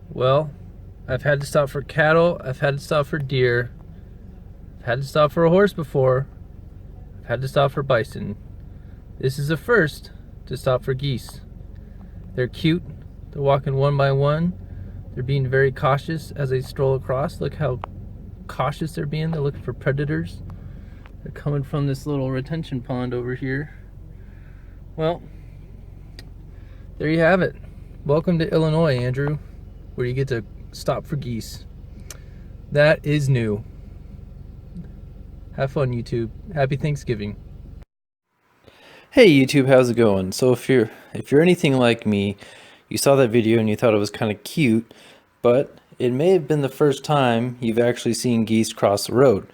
Well, I've had to stop for cattle, I've had to stop for deer, I've had to stop for a horse before, I've had to stop for bison. This is the first to stop for geese. They're cute, they're walking one by one, they're being very cautious as they stroll across. Look how cautious they're being, they're looking for predators. They're coming from this little retention pond over here. Well, there you have it. Welcome to Illinois, Andrew, where you get to stop for geese. That is new. Have fun, YouTube. Happy Thanksgiving. Hey YouTube, how's it going? So if you're anything like me, you saw that video and you thought it was kind of cute, but it may have been the first time you've actually seen geese cross the road.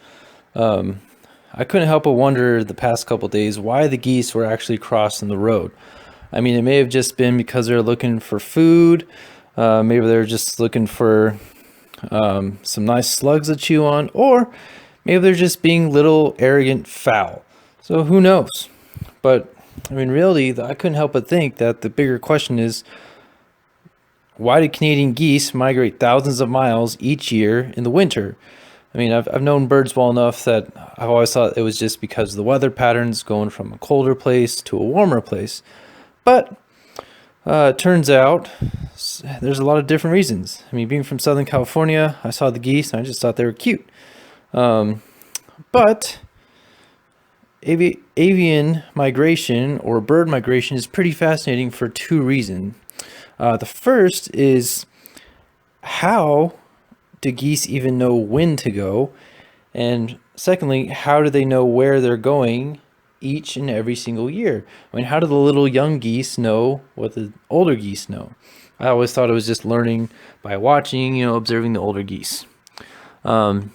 I couldn't help but wonder the past couple days why the geese were actually crossing the road. I mean, it may have just been because they're looking for food. Maybe they're just looking for some nice slugs to chew on, or maybe they're just being little arrogant fowl. So who knows? But I mean, really, I couldn't help but think that the bigger question is, why do Canadian geese migrate thousands of miles each year in the winter? I mean, I've known birds well enough that I've always thought it was just because of the weather patterns going from a colder place to a warmer place. But it turns out there's a lot of different reasons. I mean, being from Southern California, I saw the geese and I just thought they were cute. But avian migration or bird migration is pretty fascinating for two reasons. The first is, how do geese even know when to go? And secondly, how do they know where they're going each and every single year? I mean, how do the little young geese know what the older geese know? I always thought it was just learning by watching, observing the older geese. But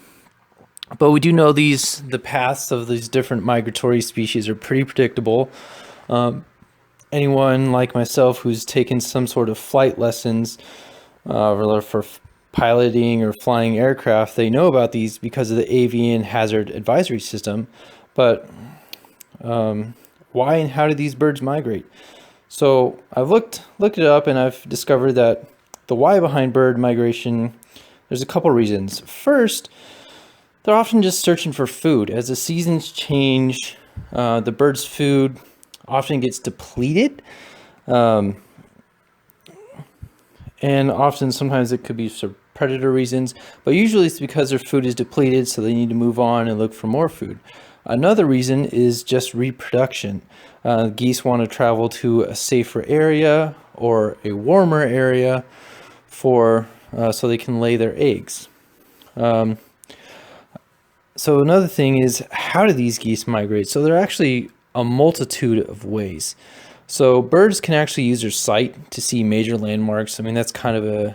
we do know the paths of these different migratory species are pretty predictable. Anyone like myself who's taken some sort of flight lessons for piloting or flying aircraft, they know about these because of the avian hazard advisory system. But why and how do these birds migrate? So I've looked it up, and I've discovered that the why behind bird migration, there's a couple reasons. First, they're often just searching for food. As the seasons change, the bird's food often gets depleted. And often, sometimes it could be for predator reasons, but usually it's because their food is depleted, so they need to move on and look for more food. Another reason is just reproduction. Geese want to travel to a safer area or a warmer area so they can lay their eggs. So another thing is, how do these geese migrate? So there are actually a multitude of ways. So birds can actually use their sight to see major landmarks. I mean, that's kind of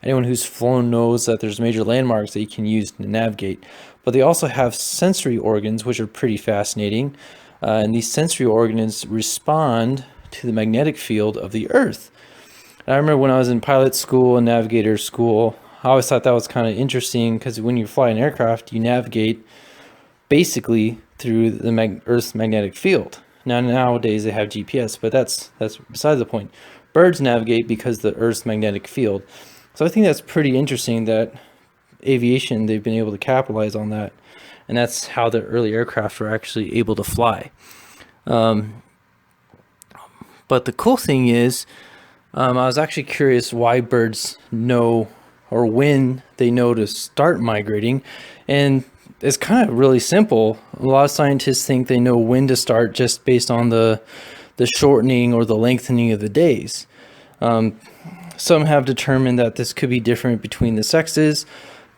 anyone who's flown knows that there's major landmarks that you can use to navigate. But they also have sensory organs, which are pretty fascinating. And these sensory organs respond to the magnetic field of the Earth. And I remember when I was in pilot school and navigator school, I always thought that was kind of interesting, because when you fly an aircraft, you navigate basically through the Earth's magnetic field. Now nowadays they have GPS, but that's besides the point. Birds navigate because of the Earth's magnetic field. So I think that's pretty interesting that aviation, they've been able to capitalize on that, and that's how the early aircraft were actually able to fly. But the cool thing is, I was actually curious why birds know, or when they know to start migrating, and it's kind of really simple. A lot of scientists think they know when to start just based on the shortening or the lengthening of the days. Some have determined that this could be different between the sexes,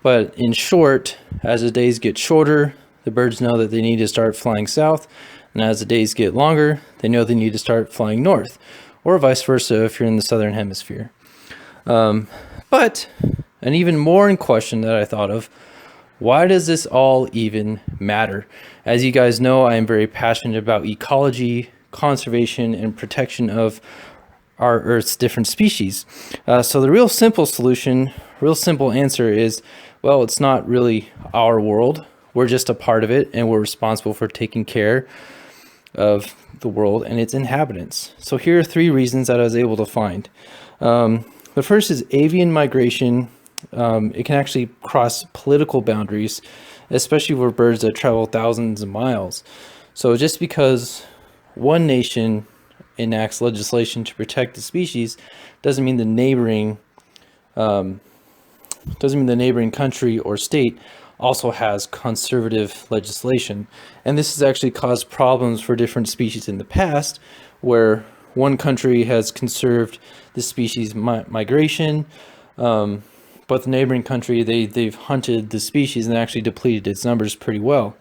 but in short, as the days get shorter, the birds know that they need to start flying south, and as the days get longer, they know they need to start flying north, or vice versa if you're in the southern hemisphere. But an even more in question that I thought of, why does this all even matter? As you guys know, I am very passionate about ecology, conservation, and protection of our Earth's different species. So the real simple answer is, well, it's not really our world. We're just a part of it, and we're responsible for taking care of the world and its inhabitants. So here are three reasons that I was able to find. The The first is avian migration. It can actually cross political boundaries, especially for birds that travel thousands of miles. So just because one nation enacts legislation to protect the species doesn't mean the neighboring country or state also has conservative legislation. And this has actually caused problems for different species in the past, where one country has conserved the species migration, but the neighboring country, they've hunted the species and actually depleted its numbers pretty well.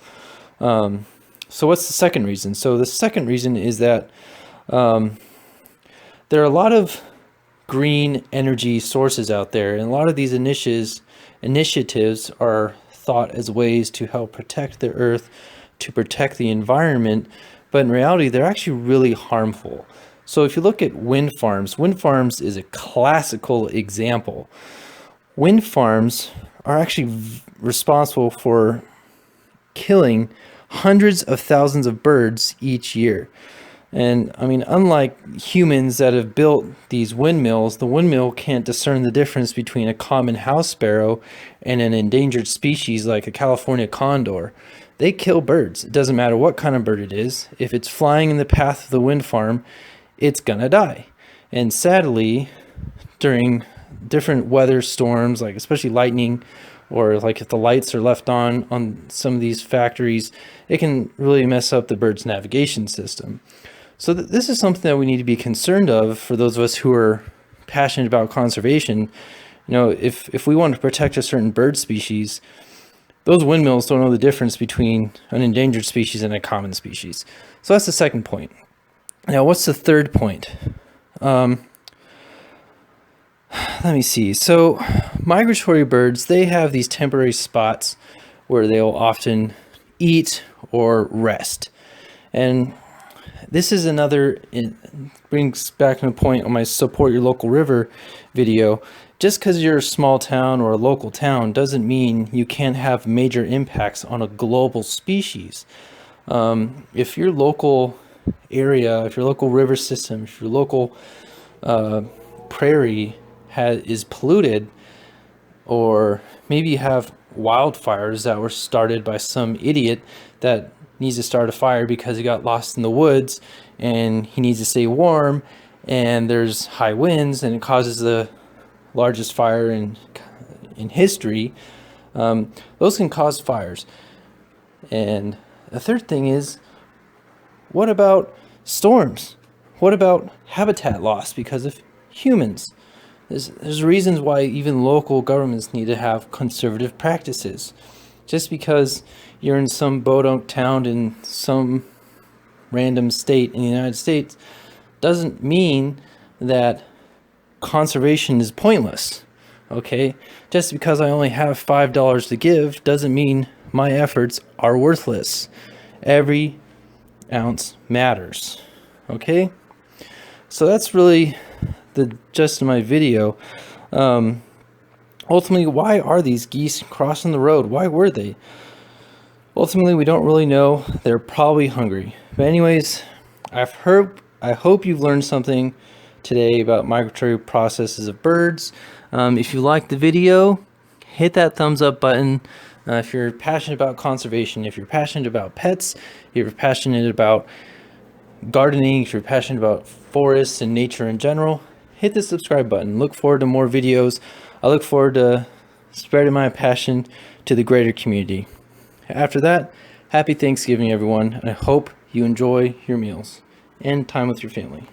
So what's the second reason? So the second reason is that there are a lot of green energy sources out there, and a lot of these initiatives are thought as ways to help protect the earth, to protect the environment, but in reality, they're actually really harmful. So if you look at wind farms is a classical example. Wind farms are actually responsible for killing hundreds of thousands of birds each year. And I mean, unlike humans that have built these windmills, the windmill can't discern the difference between a common house sparrow and an endangered species like a California condor. They kill birds. It doesn't matter what kind of bird it is. If it's flying in the path of the wind farm, it's gonna die. And sadly, during different weather storms, like especially lightning, or like if the lights are left on some of these factories, it can really mess up the bird's navigation system. So this is something that we need to be concerned of for those of us who are passionate about conservation. You know, if we want to protect a certain bird species, those windmills don't know the difference between an endangered species and a common species. So that's the second point. Now, what's the third point? Let me see. So migratory birds, they have these temporary spots where they'll often eat or rest. And this is another, it brings back to a point on my Support Your Local River video. Just because you're a small town or a local town doesn't mean you can't have major impacts on a global species. If your local area, if your local river system, if your local prairie is polluted, or maybe you have wildfires that were started by some idiot that needs to start a fire because he got lost in the woods and he needs to stay warm, and there's high winds and it causes the largest fire in history. Those can cause fires. And the third thing is, what about storms? What about habitat loss because of humans? There's reasons why even local governments need to have conservative practices. Just because you're in some bodunk town in some random state in the United States doesn't mean that conservation is pointless. Okay? Just because I only have $5 to give doesn't mean my efforts are worthless. Every ounce matters. Okay? So that's really the gist of my video. Ultimately, why are these geese crossing the road? Why were they? Ultimately, we don't really know. They're probably hungry. But anyways, I hope you've learned something today about migratory processes of birds. If you liked the video, hit that thumbs up button. If you're passionate about conservation, if you're passionate about pets, if you're passionate about gardening, if you're passionate about forests and nature in general, hit the subscribe button. Look forward to more videos. I look forward to spreading my passion to the greater community. After that, happy Thanksgiving, everyone. I hope you enjoy your meals and time with your family.